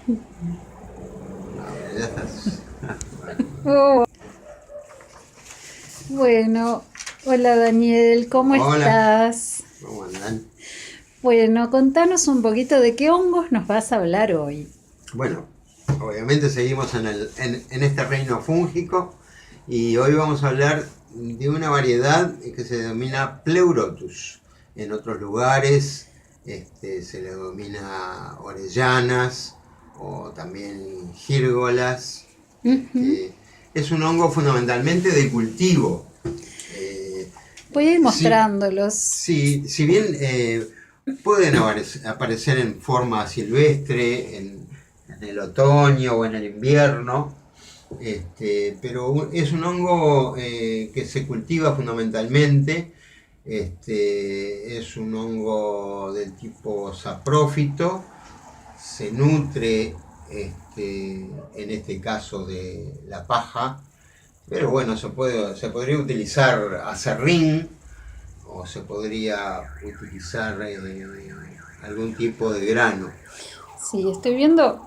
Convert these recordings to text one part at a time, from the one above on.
No, ya estás. Oh, bueno, hola Daniel, ¿cómo Hola, estás? ¿cómo andan? Bueno, contanos un poquito de qué hongos nos vas a hablar hoy. Bueno, obviamente seguimos en este reino fúngico y hoy vamos a hablar de una variedad que se denomina Pleurotus. En otros lugares se le denomina orellanas o también gírgolas. Ujú. Es un hongo fundamentalmente de cultivo. Eh, Voy a ir sí, mostrándolos. si bien pueden aparecer en forma silvestre en el otoño o en el invierno, pero es un hongo que se cultiva fundamentalmente. Es un hongo del tipo saprófito, se nutre en este caso de la paja, pero bueno, se podría utilizar acerrín o se podría utilizar algún tipo de grano. Sí, estoy viendo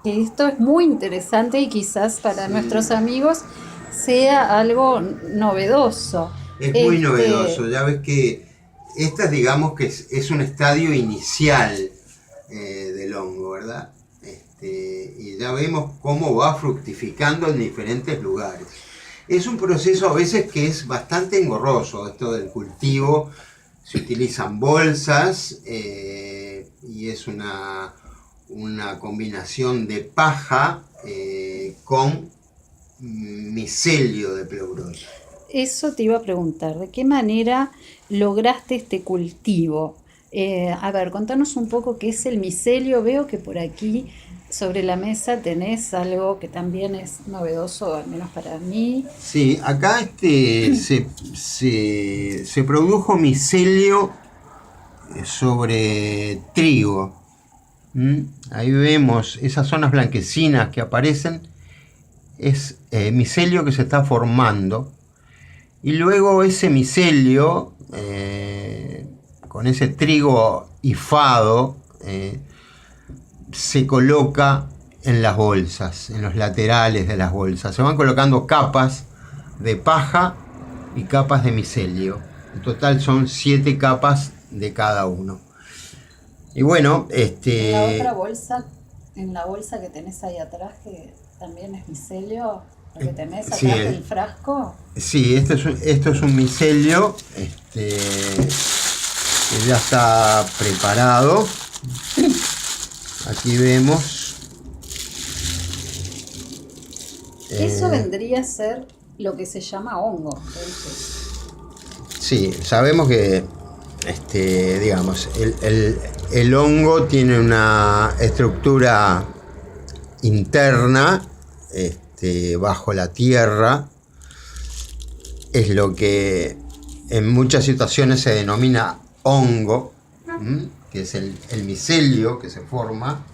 que esto es muy interesante y quizás para nuestros Sí, amigos sea algo novedoso. es muy Este, novedoso. Ya ves que esta, digamos que es un estadio inicial del hongo, ¿verdad? Y ya vemos cómo va fructificando en diferentes lugares. Es un proceso a veces que es bastante engorroso, esto del cultivo. Se utilizan bolsas y es una combinación de paja con micelio de pleurosis. Eso te iba a preguntar, ¿de qué manera lograste este cultivo? A ver, contanos un poco qué es el micelio. Veo que por aquí sobre la mesa tenés algo que también es novedoso, al menos para mí. Sí, acá se produjo micelio sobre trigo. ¿Mm? Ahí vemos esas zonas blanquecinas que aparecen, es micelio que se está formando. Y luego ese micelio, con ese trigo hifado, se coloca en las bolsas, en los laterales de las bolsas. Se van colocando capas de paja y capas de micelio. En total son 7 capas de cada uno. Y bueno, En la otra bolsa, en la bolsa que tenés ahí atrás, que también es micelio, lo que tenés sí, atrás del frasco. sí, esto es un micelio que ya está preparado. Aquí vemos. Eso eh, vendría a ser lo que se llama hongo, entonces. sí, sabemos que, digamos, el hongo tiene una estructura interna, bajo la tierra. Es lo que en muchas situaciones se denomina hongo, que es el micelio que se forma,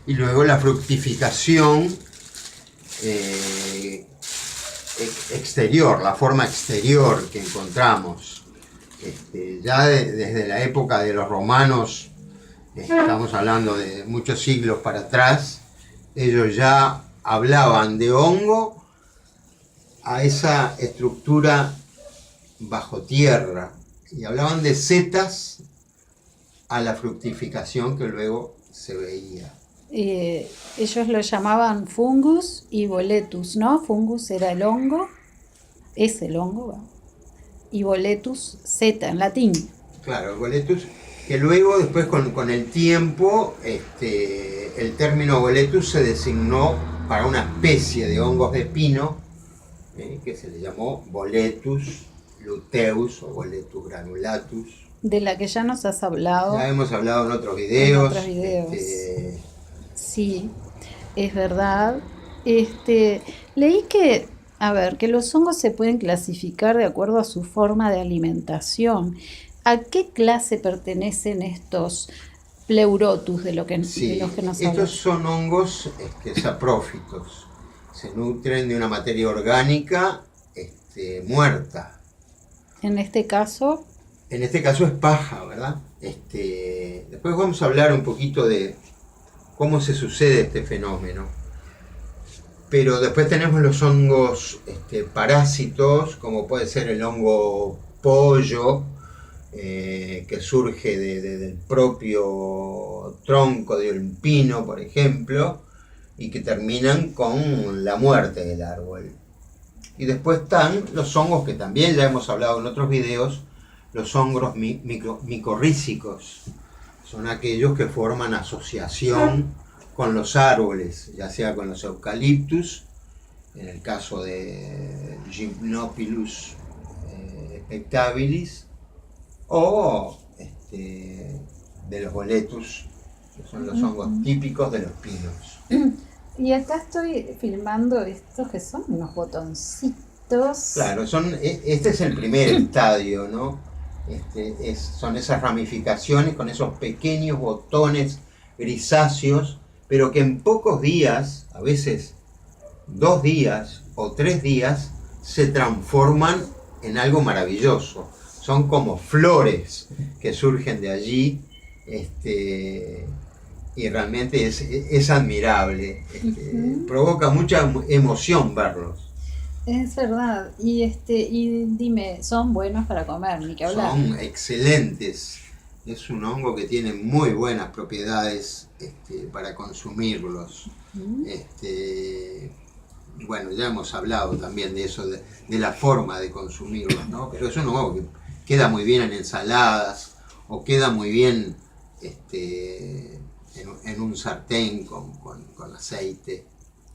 y luego la fructificación eh, exterior, la forma exterior que encontramos. Desde la época de los romanos, estamos hablando de muchos siglos para atrás, ellos ya hablaban de hongo a esa estructura bajo tierra y hablaban de setas a la fructificación que luego se veía. Ellos lo llamaban fungus y boletus, ¿no? Fungus era el hongo, es el hongo, ¿va? Y boletus, zeta en latín. Claro, boletus, que luego después con el tiempo el término boletus se designó para una especie de hongos de pino que se le llamó Boletus luteus o Boletus granulatus. De la que ya nos has Ya hablado hemos hablado en otros en otros videos. videos. Sí, es verdad. Leí que, a ver, que los hongos se pueden clasificar de acuerdo a su forma de alimentación. ¿A qué clase pertenecen estos pleurotus de los Sí, que nos estos hablas? son hongos saprófitos. Se nutren de una materia orgánica muerta. En este caso, En este caso es paja, ¿verdad? Después vamos a hablar un poquito de cómo se sucede este fenómeno. Pero después tenemos los hongos parásitos, como puede ser el hongo pollo, que surge del propio tronco de un pino, por ejemplo, y que terminan con la muerte del árbol. Y después están los hongos que también ya hemos hablado en otros videos, los hongos micorrízicos. Son aquellos que forman asociación con los árboles, ya sea con los eucaliptus, en el caso de Gymnopilus spectabilis, o de los boletus, que son los hongos típicos de los pinos. Y acá estoy filmando estos que son unos botoncitos. Claro, este es el primer estadio, ¿no? Son esas ramificaciones con esos pequeños botones grisáceos, pero que en pocos días, a veces 2 días o 3 días, se transforman en algo maravilloso. Son como flores que surgen de allí, y realmente es admirable. Provoca mucha emoción verlos. Es verdad. Y dime, son buenos para comer, ni que hablar. Son excelentes. Es un hongo que tiene muy buenas propiedades para consumirlos. Bueno, ya hemos hablado también de eso, de la forma de consumirlos, ¿no? Pero es un hongo que queda muy bien en ensaladas o queda muy bien en un sartén con aceite.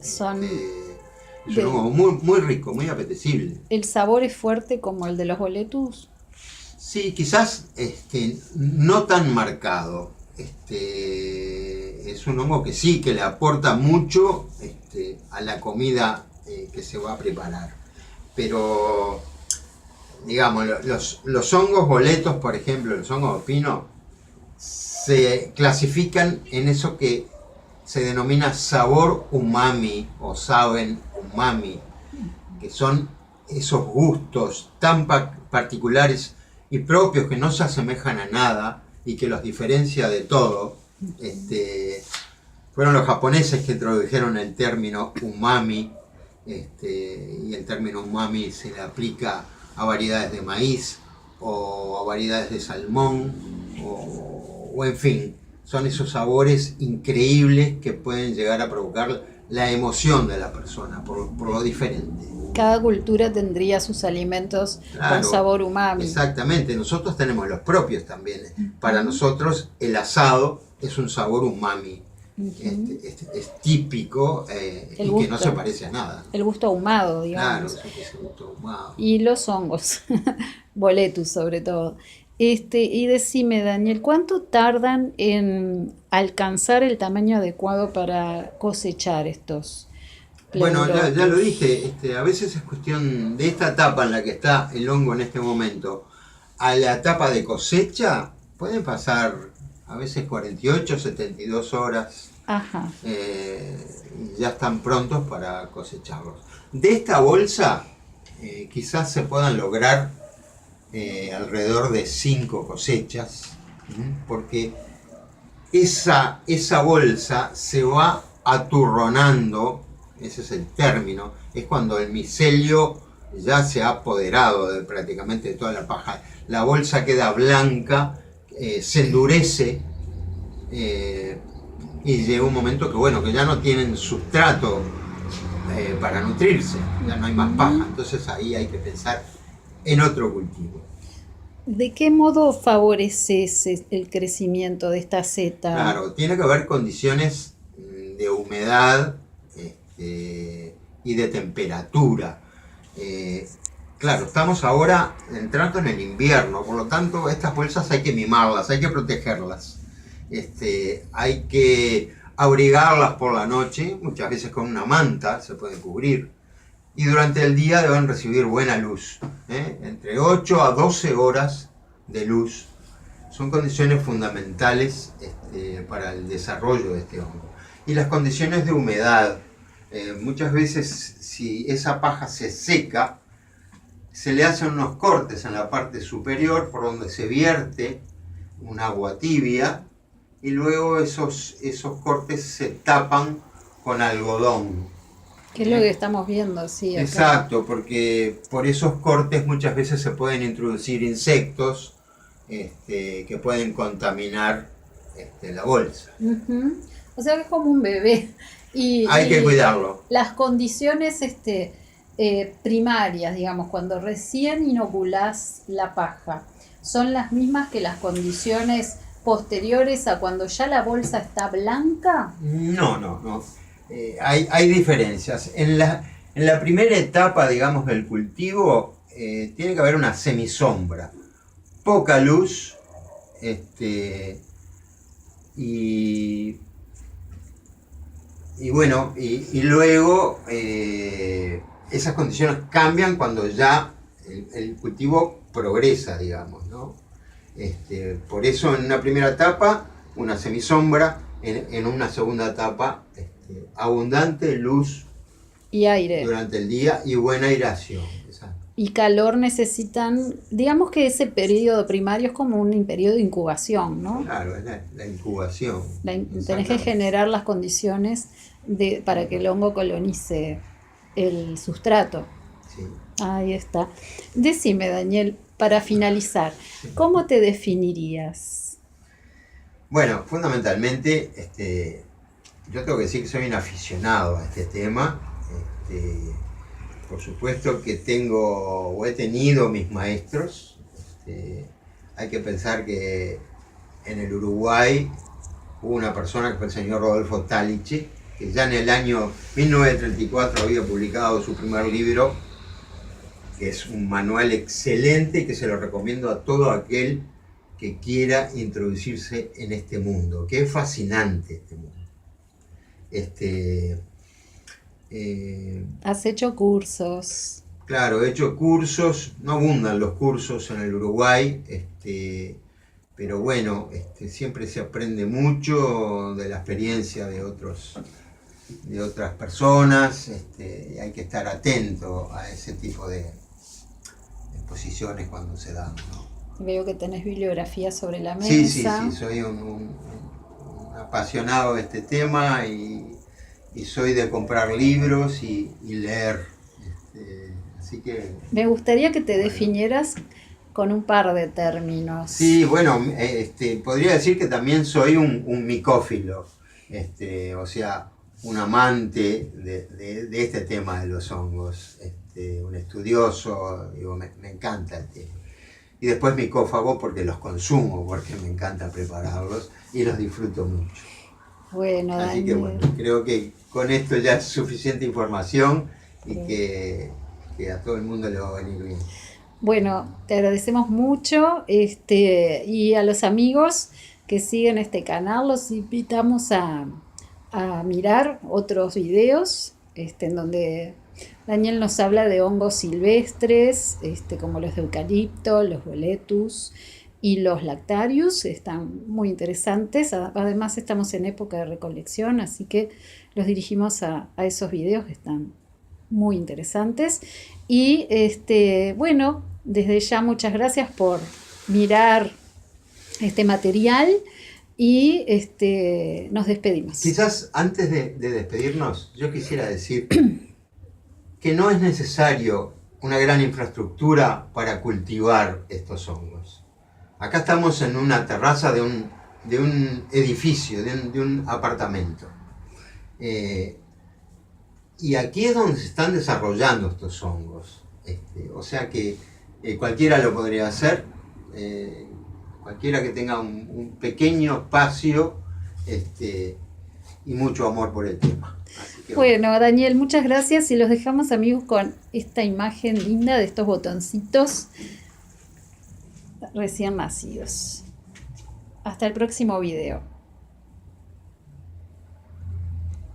Es un hongo muy rico, muy apetecible. ¿El sabor es fuerte como el de los boletus? Sí, quizás no tan marcado. Es un hongo que sí, que le aporta mucho a la comida que se va a preparar. Pero, digamos, los hongos boletos, por ejemplo, los hongos de pino, se clasifican en eso que se denomina sabor umami o saben umami, que son esos gustos tan particulares y propios que no se asemejan a nada y que los diferencia de todo. Fueron los japoneses que introdujeron el término umami, y el término umami se le aplica a variedades de maíz o a variedades de salmón o en fin, son esos sabores increíbles que pueden llegar a provocar la emoción de la persona por lo diferente. Cada cultura tendría sus alimentos con sabor umami. Exactamente, nosotros tenemos los propios también. Para nosotros el asado es un sabor umami. Es típico y que no se parece a nada. El gusto ahumado, digamos. Claro, es el gusto ahumado. Y los hongos, boletus sobre todo. Y decime, Daniel, ¿cuánto tardan en alcanzar el tamaño adecuado para cosechar estos Bueno, pleurotus? ya lo dije, a veces es cuestión de esta etapa en la que está el hongo en este momento a la etapa de cosecha, pueden pasar a veces 48, 72 horas. Ajá. Y ya están prontos para cosecharlos. De esta bolsa quizás se puedan lograr alrededor de 5 cosechas, porque esa bolsa se va aturronando, ese es el término, es cuando el micelio ya se ha apoderado prácticamente de toda la paja. La bolsa queda blanca, se endurece, y llega un momento que ya no tienen sustrato para nutrirse, ya no hay más paja, entonces ahí hay que pensar en otro cultivo. ¿De qué modo favoreces el crecimiento de esta seta? Claro, tiene que haber condiciones de humedad y de temperatura. Claro, estamos ahora entrando en el invierno, por lo tanto estas bolsas hay que mimarlas, hay que protegerlas. Hay que abrigarlas por la noche, muchas veces con una manta se pueden cubrir, y durante el día deben recibir buena luz, entre 8 a 12 horas de luz. Son condiciones fundamentales para el desarrollo de este hongo. Y las condiciones de humedad, muchas veces si esa paja se seca, se le hacen unos cortes en la parte superior por donde se vierte un agua tibia y luego esos cortes se tapan con algodón. Que es lo que estamos viendo, sí. Acá. Exacto, porque por esos cortes muchas veces se pueden introducir insectos que pueden contaminar la bolsa. Ujú. O sea que es como un bebé. Hay que cuidarlo. Las condiciones primarias, digamos, cuando recién inoculás la paja, ¿son las mismas que las condiciones posteriores a cuando ya la bolsa está blanca? No. Hay diferencias. En la primera etapa, digamos, del cultivo, tiene que haber una semisombra, poca luz, y bueno, y luego esas condiciones cambian cuando ya el cultivo progresa, digamos, ¿no? Por eso en una primera etapa, una semisombra, en una segunda etapa, abundante luz Y aire. durante el día y buena aireación. Exacto. Y calor necesitan, digamos que ese periodo primario es como un periodo de incubación, ¿no? Claro, es la incubación. Tenés que generar las condiciones para que el hongo colonice el sustrato. Sí. Ahí está. Decime, Daniel, para finalizar, ¿cómo te definirías? Bueno, fundamentalmente, yo tengo que decir que soy un aficionado a este tema. Por supuesto que tengo o he tenido mis maestros. Hay que pensar que en el Uruguay hubo una persona que fue el señor Rodolfo Talichi, que ya en el año 1934 había publicado su primer libro, que es un manual excelente y que se lo recomiendo a todo aquel que quiera introducirse en este mundo, que es fascinante este mundo. ¿Has hecho cursos? Claro, he hecho cursos, no abundan los cursos en el Uruguay, pero bueno, siempre se aprende mucho de la experiencia de otras personas, y hay que estar atento a ese tipo de exposiciones cuando se dan, ¿no? Veo que tenés bibliografía sobre la mesa. Sí, soy un apasionado de este tema y soy de comprar libros y leer. Así que... Me gustaría que te definieras con un par de términos. Sí, bueno, podría decir que también soy un micófilo, o sea, un amante de este tema de los hongos, un estudioso, digo, me encanta el tema. Y después micófago porque los consumo, porque me encanta prepararlos y los disfruto mucho. Bueno, Así Daniel. que bueno, creo que con esto ya es suficiente información y que a todo el mundo le va a venir bien. Bueno, te agradecemos mucho y a los amigos que siguen este canal los invitamos a mirar otros videos en donde Daniel nos habla de hongos silvestres, como los de eucalipto, los boletus y los lactarius, están muy interesantes. Además estamos en época de recolección, así que los dirigimos a esos videos que están muy interesantes. Y bueno, desde ya muchas gracias por mirar este material y nos despedimos. Quizás antes de despedirnos, yo quisiera decir que no es necesario una gran infraestructura para cultivar estos hongos. Acá estamos en una terraza de un edificio, de un apartamento. Y aquí es donde se están desarrollando estos hongos. O sea que cualquiera lo podría hacer, cualquiera que tenga un pequeño espacio y mucho amor por el tema. Así que, bueno, Daniel, muchas gracias y los dejamos, amigos, con esta imagen linda de estos botoncitos recién nacidos. Hasta el próximo video.